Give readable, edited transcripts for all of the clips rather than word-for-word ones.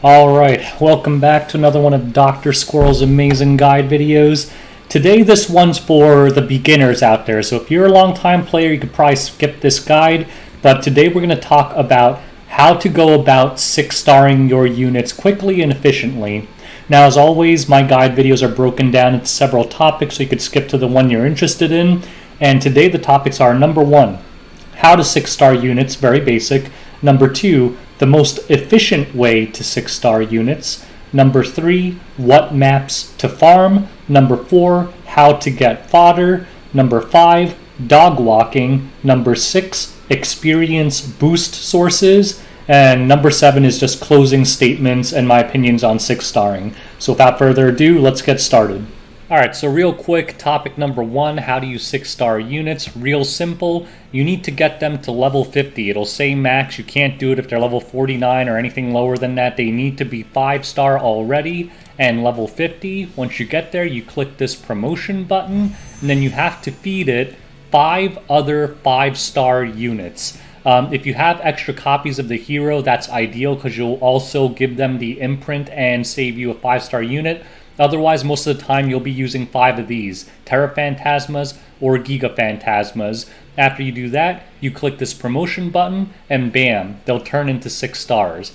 Alright, welcome back to another one of Dr. Squirrel's amazing guide videos. Today this one's for the beginners out there, so if you're a long-time player you could probably skip this guide, but today we're going to talk about how to go about 6-starring your units quickly and efficiently. Now as always, my guide videos are broken down into several topics so you could skip to the one you're interested in, and today the topics are number 1, how to 6-star units, very basic. Number 2, the most efficient way to 6-star units. Number 3, what maps to farm. Number 4, how to get fodder. Number 5, dog walking. Number 6, experience boost sources. And number 7 is just closing statements and my opinions on 6-starring. So without further ado, let's get started. Alright, so real quick, topic number 1, how to use 6-star units. Real simple, you need to get them to level 50. It'll say max, you can't do it if they're level 49 or anything lower than that. They need to be 5-star already and level 50. Once you get there, you click this promotion button, and then you have to feed it 5 other 5-star units. If you have extra copies of the hero, that's ideal because you'll also give them the imprint and save you a 5-star unit. Otherwise, most of the time you'll be using 5 of these, Terra Phantasmas or Giga Phantasmas. After you do that, you click this promotion button and bam, they'll turn into 6 stars.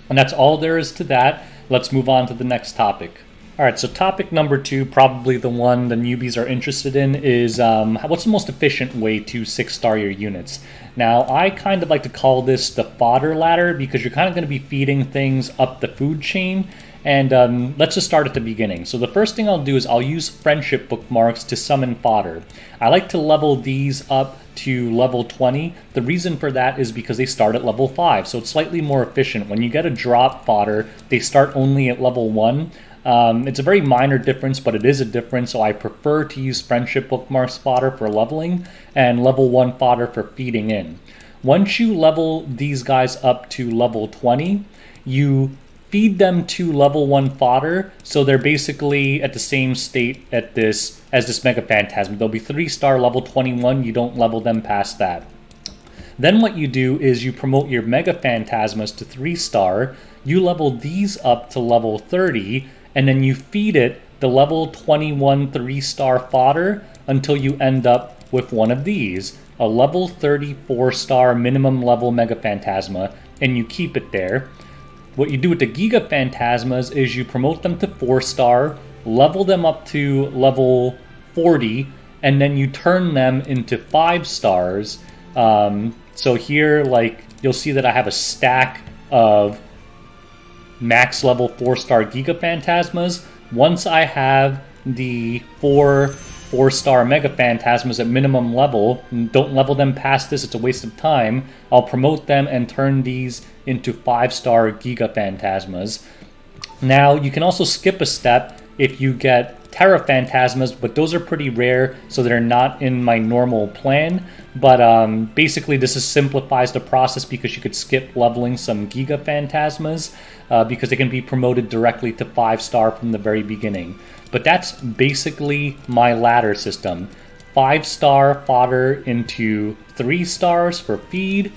And that's all there is to that. Let's move on to the next topic. Alright, so topic number 2, probably the one the newbies are interested in, is what's the most efficient way to 6-star your units? Now, I kind of like to call this the fodder ladder because you're kind of going to be feeding things up the food chain. And let's just start at the beginning. So the first thing I'll do is I'll use friendship bookmarks to summon fodder. I like to level these up to level 20. The reason for that is because they start at level 5, so it's slightly more efficient. When you get a drop fodder, they start only at level 1. It's a very minor difference, but it is a difference, so I prefer to use friendship bookmarks fodder for leveling and level 1 fodder for feeding in. Once you level these guys up to level 20, you feed them to level 1 fodder, so they're basically at the same state as this Mega Phantasm. They'll be 3-star level 21, you don't level them past that. Then what you do is you promote your Mega Phantasmas to 3-star, you level these up to level 30, and then you feed it the level 21 3-star fodder until you end up with one of these, a level 34-star minimum level Mega Phantasma, and you keep it there. What you do with the Giga Phantasmas is you promote them to 4-star, level them up to level 40, and then you turn them into 5 stars. So here, like, you'll see that I have a stack of max level 4-star Giga Phantasmas. Once I have the 4-star Mega Phantasmas at minimum level, don't level them past this, it's a waste of time, I'll promote them and turn these into 5-star Giga Phantasmas. Now, you can also skip a step if you get Terra Phantasmas, but those are pretty rare, so they're not in my normal plan. But basically, this simplifies the process because you could skip leveling some Giga Phantasmas because they can be promoted directly to 5-star from the very beginning. But that's basically my ladder system. 5-star fodder into 3 stars for feed,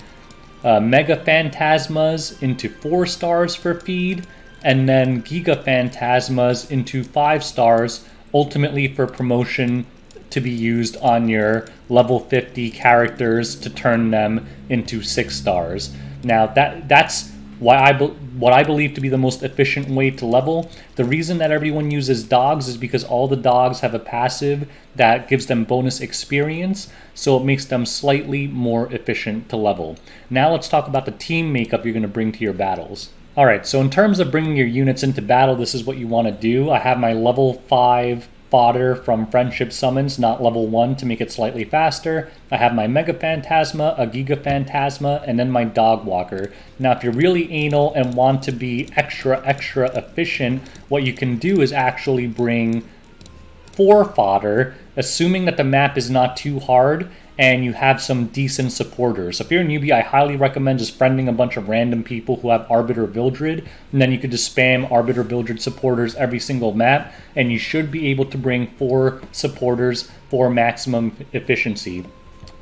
Mega Phantasmas into 4 stars for feed, and then Giga Phantasmas into 5 stars, ultimately for promotion to be used on your level 50 characters to turn them into 6 stars. Now that's what I believe to be the most efficient way to level. The reason that everyone uses dogs is because all the dogs have a passive that gives them bonus experience, so it makes them slightly more efficient to level. Now let's talk about the team makeup you're going to bring to your battles. Alright, so in terms of bringing your units into battle, this is what you want to do. I have my level 5 fodder from Friendship Summons, not level 1, to make it slightly faster. I have my Mega Phantasma, a Giga Phantasma, and then my Dog Walker. Now, if you're really anal and want to be extra efficient, what you can do is actually bring 4 fodder, assuming that the map is not too hard and you have some decent supporters. So if you're a newbie, I highly recommend just friending a bunch of random people who have Arbiter Vildred, and then you could just spam Arbiter Vildred supporters every single map, and you should be able to bring 4 supporters for maximum efficiency.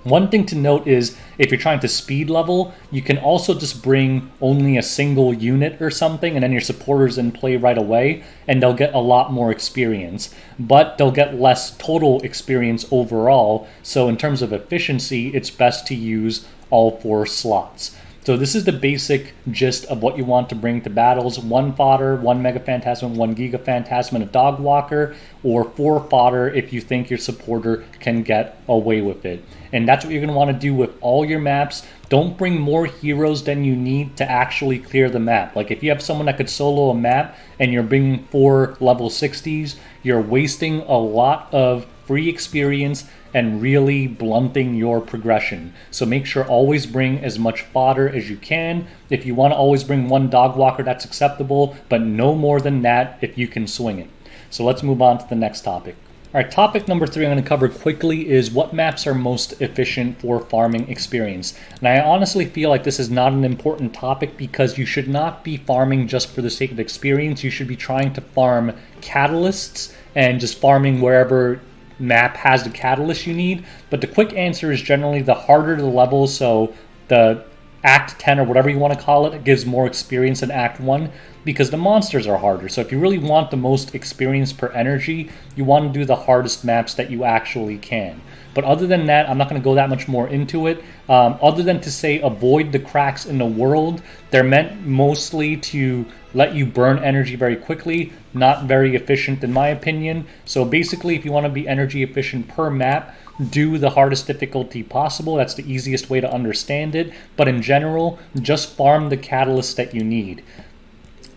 One thing to note is if you're trying to speed level, you can also just bring only a single unit or something, and then your supporters in play right away, and they'll get a lot more experience. But they'll get less total experience overall, so in terms of efficiency, it's best to use all 4 slots. So this is the basic gist of what you want to bring to battles. 1 fodder, 1 mega phantasm, 1 giga phantasm, and a dog walker, or 4 fodder if you think your supporter can get away with it. And that's what you're going to want to do with all your maps. Don't bring more heroes than you need to actually clear the map. Like if you have someone that could solo a map and you're bringing 4 level 60s, you're wasting a lot of free experience and really blunting your progression. So make sure always bring as much fodder as you can. If you want to always bring 1 dog walker, that's acceptable, but no more than that if you can swing it. So let's move on to the next topic. All right, topic number 3 I'm going to cover quickly is what maps are most efficient for farming experience. And I honestly feel like this is not an important topic because you should not be farming just for the sake of experience. You should be trying to farm catalysts and just farming wherever map has the catalyst you need. But the quick answer is generally the harder the level, so the Act 10 or whatever you want to call it, gives more experience than Act 1 because the monsters are harder. So if you really want the most experience per energy, you want to do the hardest maps that you actually can. But other than that, I'm not going to go that much more into it. Other than to say avoid the cracks in the world, they're meant mostly to let you burn energy very quickly, not very efficient in my opinion. So basically, if you want to be energy efficient per map, do the hardest difficulty possible. That's the easiest way to understand it. But in general, just farm the catalyst that you need.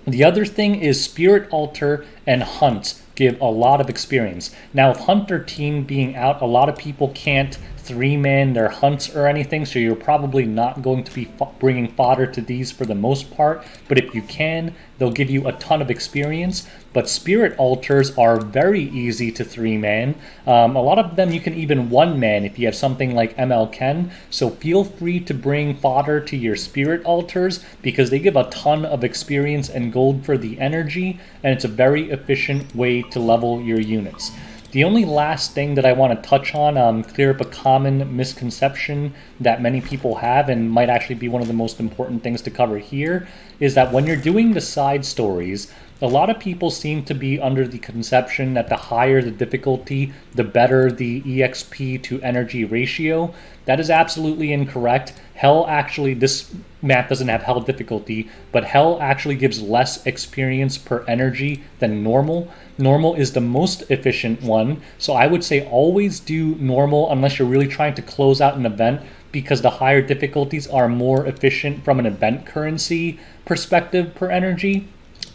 The other thing is Spirit Altar and Hunt give a lot of experience. Now, with Hunter team being out, a lot of people can't 3-man their hunts or anything, so you're probably not going to be bringing fodder to these for the most part, but if you can, they'll give you a ton of experience. But Spirit Altars are very easy to 3-man. A lot of them you can even 1-man if you have something like ML Ken, so feel free to bring fodder to your Spirit Altars because they give a ton of experience and gold for the energy, and it's a very efficient way to level your units. The only last thing that I want to touch on, clear up a common misconception that many people have and might actually be one of the most important things to cover here, is that when you're doing the side stories, a lot of people seem to be under the conception that the higher the difficulty, the better the EXP to energy ratio. That is absolutely incorrect. Hell actually, this map doesn't have Hell difficulty, but Hell actually gives less experience per energy than normal. Normal is the most efficient one, so I would say always do normal unless you're really trying to close out an event, because the higher difficulties are more efficient from an event currency perspective per energy.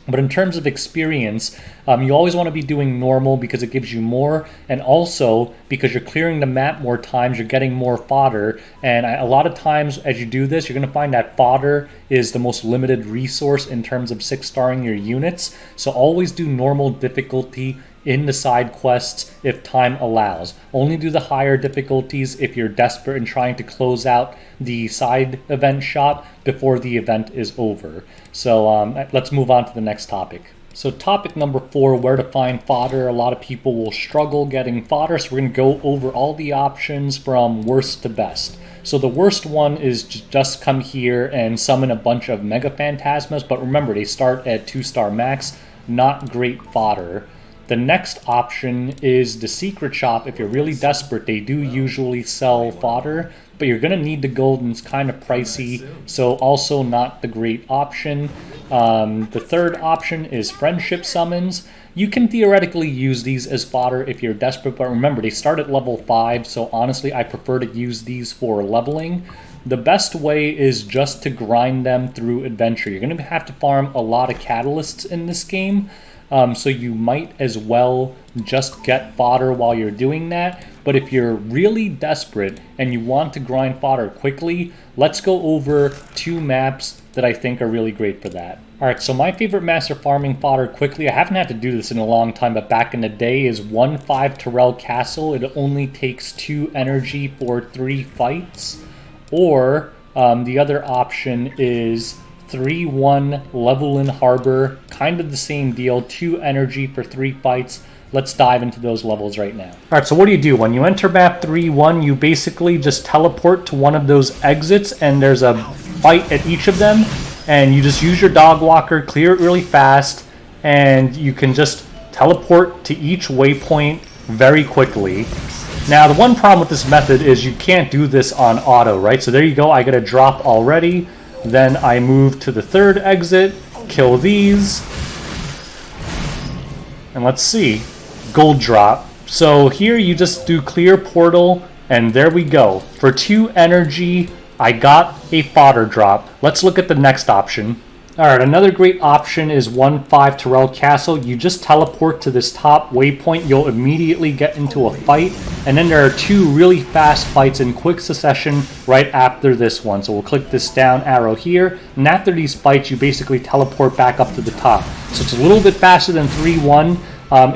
But in terms of experience, you always want to be doing normal because it gives you more, and also because you're clearing the map more times, you're getting more fodder. And a lot of times as you do this, you're going to find that fodder is the most limited resource in terms of 6-starring your units. So always do normal difficulty in the side quests if time allows. Only do the higher difficulties if you're desperate and trying to close out the side event shop before the event is over. So let's move on to the next topic. So topic number 4, where to find fodder. A lot of people will struggle getting fodder, so we're going to go over all the options from worst to best. So the worst one is just come here and summon a bunch of Mega Phantasmas, but remember, they start at 2-star max, not great fodder. The next option is the secret shop. If you're really desperate, they do usually sell fodder, but you're going to need the gold and it's kind of pricey, so also not the great option. The third option is friendship summons. You can theoretically use these as fodder if you're desperate, but remember, they start at level 5, so honestly, I prefer to use these for leveling. The best way is just to grind them through adventure. You're going to have to farm a lot of catalysts in this game, so you might as well just get fodder while you're doing that. But if you're really desperate and you want to grind fodder quickly, let's go over 2 maps that I think are really great for that. Alright, so my favorite maps for farming fodder quickly, I haven't had to do this in a long time, but back in the day, is 1-5 Terrell Castle. It only takes 2 energy for 3 fights. Or the other option is 3-1 Levelin Harbor, kind of the same deal, 2 energy for 3 fights. Let's dive into those levels right now. Alright, so what do? When you enter map 3-1, you basically just teleport to one of those exits, and there's a fight at each of them, and you just use your dog walker, clear it really fast, and you can just teleport to each waypoint very quickly. Now, the one problem with this method is you can't do this on auto, right? So there you go, I get a drop already. Then I move to the 3rd exit, kill these, and let's see, gold drop. So here you just do clear portal, and there we go. For 2 energy, I got a fodder drop. Let's look at the next option. Alright, another great option is 1-5 Terrell Castle. You just teleport to this top waypoint, you'll immediately get into a fight, and then there are 2 really fast fights in quick succession right after this one. So we'll click this down arrow here, and after these fights you basically teleport back up to the top. So it's a little bit faster than 3-1.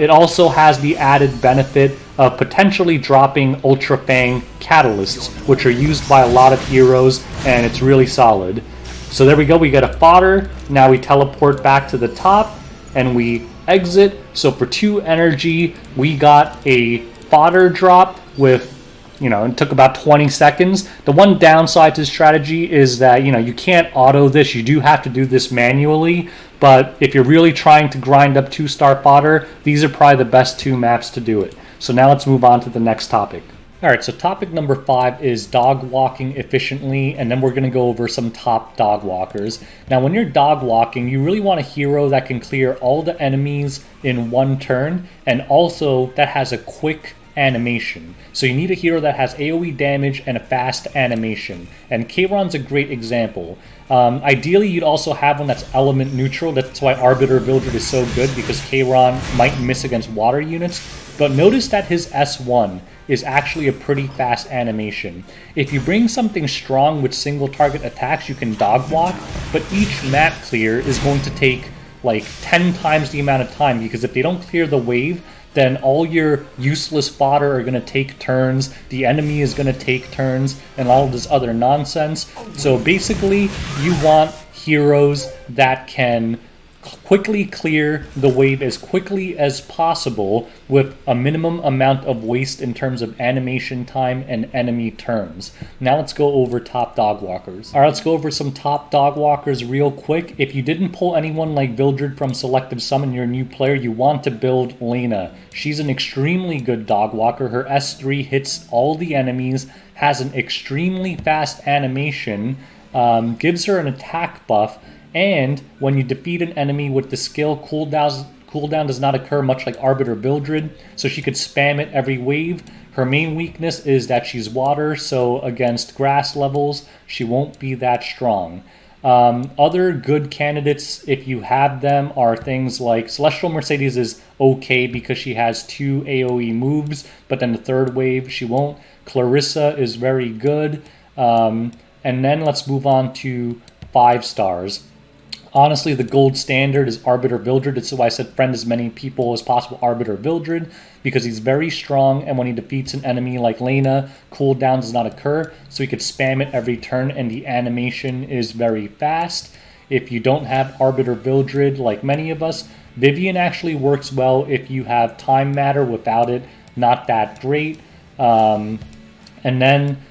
It also has the added benefit of potentially dropping Ultra Fang catalysts, which are used by a lot of heroes, and it's really solid. So there we go, we get a fodder. Now we teleport back to the top and we exit. So for 2 energy, we got a fodder drop with, it took about 20 seconds. The one downside to this strategy is that, you can't auto this. You do have to do this manually. But if you're really trying to grind up 2-star fodder, these are probably the best 2 maps to do it. So now let's move on to the next topic. Alright, so topic number 5 is dog walking efficiently, and then we're going to go over some top dog walkers. Now when you're dog walking, you really want a hero that can clear all the enemies in 1 turn, and also that has a quick animation. So you need a hero that has AoE damage and a fast animation, and Kayron's a great example. Ideally, you'd also have one that's element neutral. That's why Arbiter Vildred is so good, because Kayron might miss against water units. But notice that his S1 is actually a pretty fast animation. If you bring something strong with single target attacks, you can dog walk, but each map clear is going to take like 10 times the amount of time, because if they don't clear the wave, then all your useless fodder are going to take turns, the enemy is going to take turns, and all of this other nonsense. So basically, you want heroes that can quickly clear the wave as quickly as possible with a minimum amount of waste in terms of animation time and enemy turns. Now let's go over top dog walkers. Alright, let's go over some top dog walkers real quick. If you didn't pull anyone like Vildred from Selective Summon, you're a new player, you want to build Lena. She's an extremely good dog walker. Her S3 hits all the enemies, has an extremely fast animation, gives her an attack buff, and when you defeat an enemy with the skill, cooldown does not occur, much like Arbiter Vildred, so she could spam it every wave. Her main weakness is that she's water, so against grass levels, she won't be that strong. Other good candidates, if you have them, are things like Celestial Mercedes is okay because she has 2 AoE moves, but then the 3rd wave she won't. Clarissa is very good. And then let's move on to 5 stars. Honestly, the gold standard is Arbiter Vildred. It's why I said friend as many people as possible Arbiter Vildred, because he's very strong, and when he defeats an enemy like Lena, cooldown does not occur, so he could spam it every turn, and the animation is very fast. If you don't have Arbiter Vildred, like many of us, Vivian actually works well if you have Time Matter. Without it, not that great. And then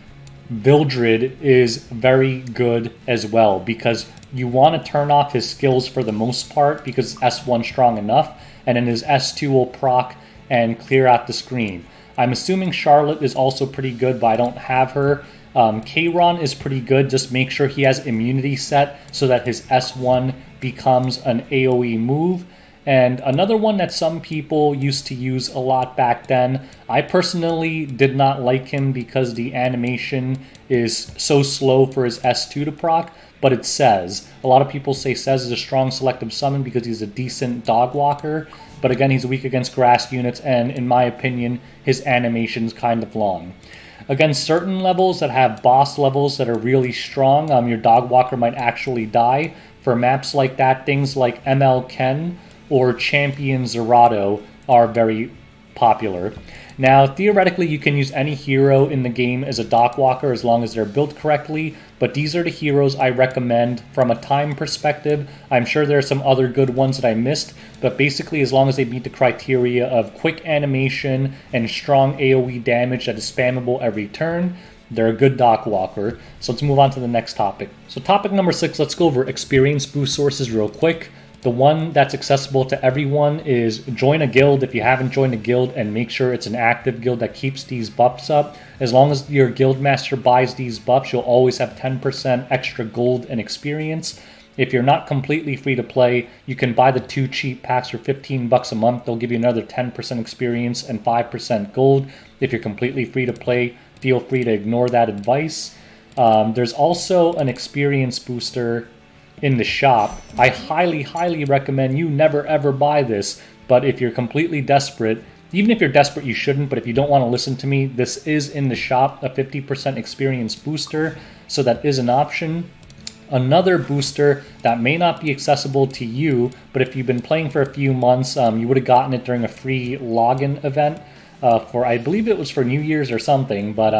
Vildred is very good as well, because you want to turn off his skills for the most part because S1 strong enough, and then his S2 will proc and clear out the screen. I'm assuming Charlotte is also pretty good, but I don't have her. Kayron is pretty good, just make sure he has immunity set so that his S1 becomes an AoE move. And another one that some people used to use a lot back then, I personally did not like him because the animation is so slow for his S2 to proc, but it says. A lot of people say Says is a strong selective summon because he's a decent dog walker, but again, he's weak against grass units, and in my opinion, his animation's kind of long. Against certain levels that have boss levels that are really strong, your dog walker might actually die. For maps like that, things like ML Ken or Champion Zerato are very popular. Now, theoretically, you can use any hero in the game as a Dogwalker as long as they're built correctly, but these are the heroes I recommend from a time perspective. I'm sure there are some other good ones that I missed, but basically as long as they meet the criteria of quick animation and strong AoE damage that is spammable every turn, they're a good Dogwalker. So let's move on to the next topic. So topic number 6, let's go over experience boost sources real quick. The one that's accessible to everyone is join a guild if you haven't joined a guild, and make sure it's an active guild that keeps these buffs up. As long as your guild master buys these buffs, you'll always have 10% extra gold and experience. If you're not completely free to play, you can buy the 2 cheap packs for 15 bucks a month. They'll give you another 10% experience and 5% gold. If you're completely free to play, feel free to ignore that advice. There's also an experience booster in the shop. I highly recommend you never ever buy this, but if you're completely desperate, even if you're desperate you shouldn't, but if you don't want to listen to me, this is in the shop, a 50% experience booster, so that is an option. Another booster that may not be accessible to you, but if you've been playing for a few months, you would have gotten it during a free login event for, I believe it was for New Year's or something, but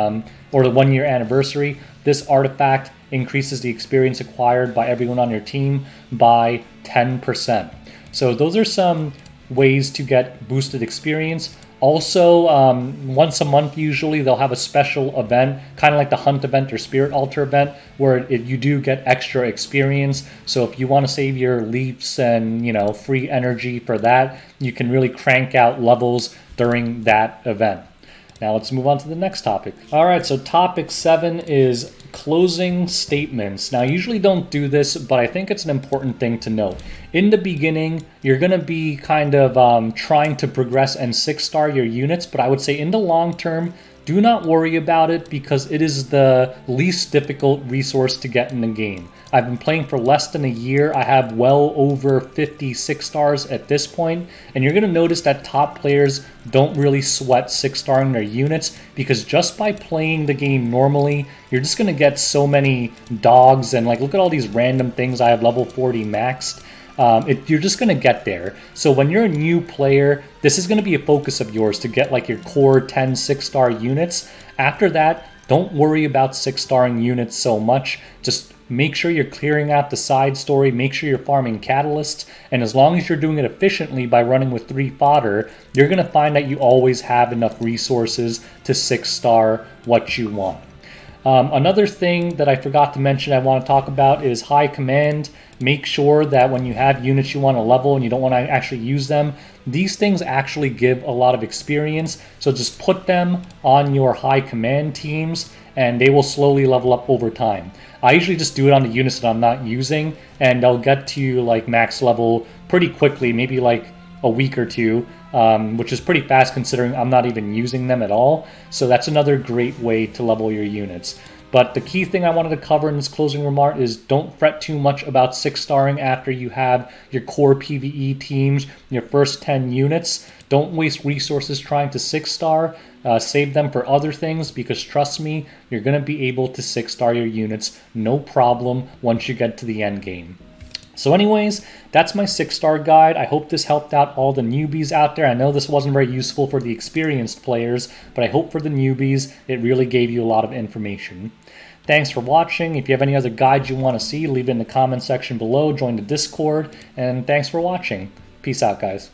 or the 1 year anniversary. This artifact increases the experience acquired by everyone on your team by 10%. So those are some ways to get boosted experience. Also, once a month usually they'll have a special event, kind of like the Hunt event or Spirit Altar event, where you do get extra experience. So if you want to save your leaps and free energy for that, you can really crank out levels during that event. Now let's move on to the next topic. All right, so topic 7 is closing statements. Now I usually don't do this, but I think it's an important thing to note. In the beginning, you're going to be kind of trying to progress and 6-star your units, but I would say in the long term, do not worry about it because it is the least difficult resource to get in the game. I've been playing for less than a year. I have well over 56 stars at this point, and you're going to notice that top players don't really sweat 6-starring their units because just by playing the game normally, you're just going to get so many dogs, and look at all these random things. I have level 40 maxed. You're just going to get there. So when you're a new player, this is going to be a focus of yours to get your core 10 6-star units. After that, don't worry about 6-starring units so much. Just make sure you're clearing out the side story, make sure you're farming catalysts, and as long as you're doing it efficiently by running with 3 fodder, you're going to find that you always have enough resources to 6-star what you want. Another thing that I forgot to mention I want to talk about is high command. Make sure that when you have units you want to level and you don't want to actually use them, these things actually give a lot of experience. So just put them on your high command teams and they will slowly level up over time. I usually just do it on the units that I'm not using, and they'll get to max level pretty quickly, maybe a week or two, which is pretty fast considering I'm not even using them at all. So that's another great way to level your units. But the key thing I wanted to cover in this closing remark is don't fret too much about 6-starring after you have your core PvE teams, your first 10 units. Don't waste resources trying to 6-star. Save them for other things because trust me, you're going to be able to 6-star your units no problem once you get to the end game. So anyways, that's my 6-star guide. I hope this helped out all the newbies out there. I know this wasn't very useful for the experienced players, but I hope for the newbies, it really gave you a lot of information. Thanks for watching. If you have any other guides you want to see, leave it in the comment section below, join the Discord, and thanks for watching. Peace out, guys.